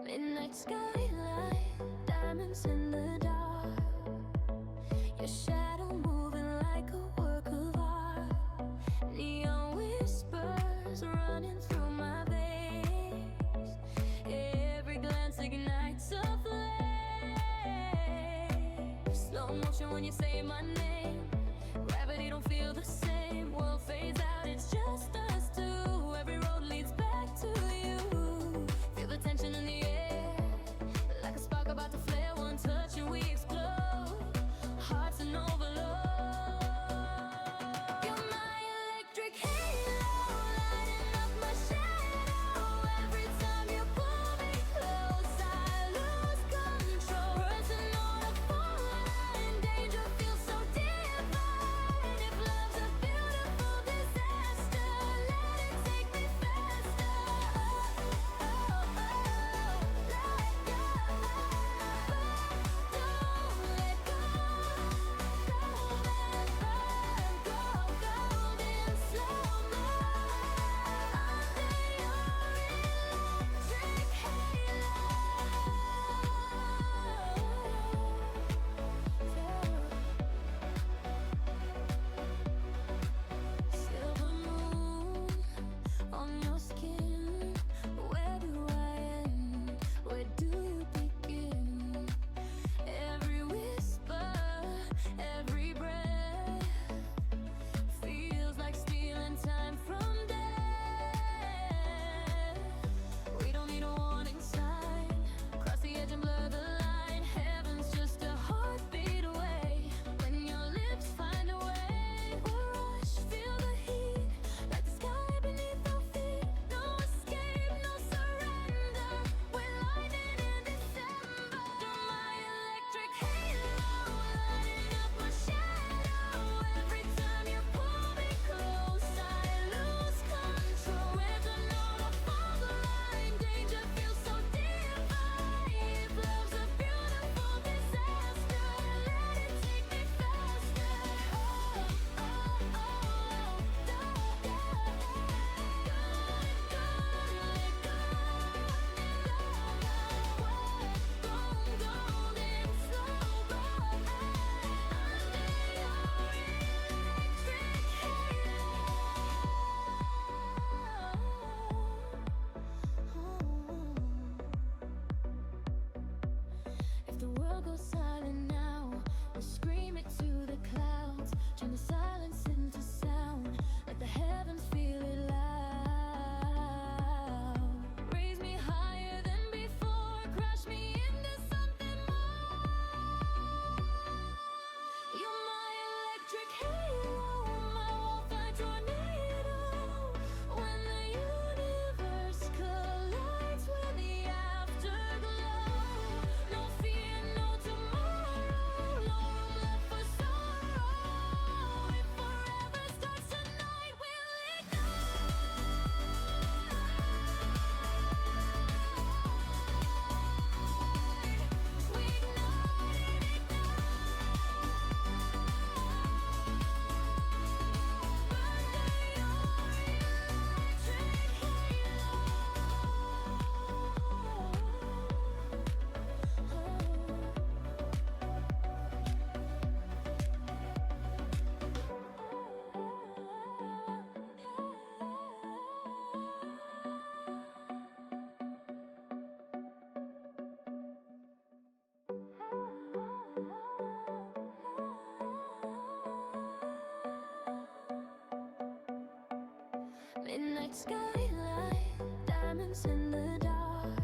Midnight skyline, diamonds in the dark. Your shadow moving like a work of art. Neon whispers running through my veins. Every glance ignites a flame. Slow motion when you say my name. Gravity don't feel the same. World fades out, it's just us two. Every road leads back to you. Feel the tension in the air, like a spark about to flare. One touch and we explode, hearts in overload. You're my electric halo, lighting up my shadow. Every time you pull me close, I lose control. Person on a phone line, danger feels so divine. If love's a beautiful disaster, let it take me faster. Let go, but don't let go. Love and burn, go golden slow-mo under your electric halo. Silver moon on your skin. Where do I end? Where do you begin? Every whisper, every breath feels like stealing time from death. We don't need a warning sign. Cross the edge and blur the line. Heaven's just a heartbeat away. When your lips find a way, we'll rush, feel the heat, like the sky beneath our feet. No escape, no surrender. We're lightning in December. You're my electric halo, lighting up my shadow. Every time you pull me close, I lose control. Rhythm on a fog line, danger feels so divine. If love's a beautiful disaster, let it take me faster. If the world goes silent now, we'll scream it to the clouds. Turn the silence into sound. Let the heavens feel it loud. Raise me higher than before. Crush me into something more. You're my electric halo, my wall-fire tornado. When the universe collides with the afterglow. No fear, no tomorrow, no room left for sorrow. If forever starts tonight, we'll ignite. We Midnight skyline, diamonds in the dark.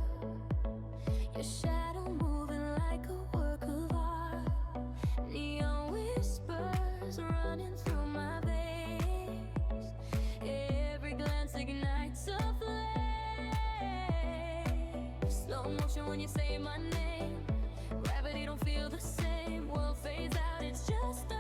Your shadow moving like a work of art. Neon whispers running through my veins. Every glance ignites a flame. Slow motion when you say my name. Gravity don't feel the same. World fades out, it's just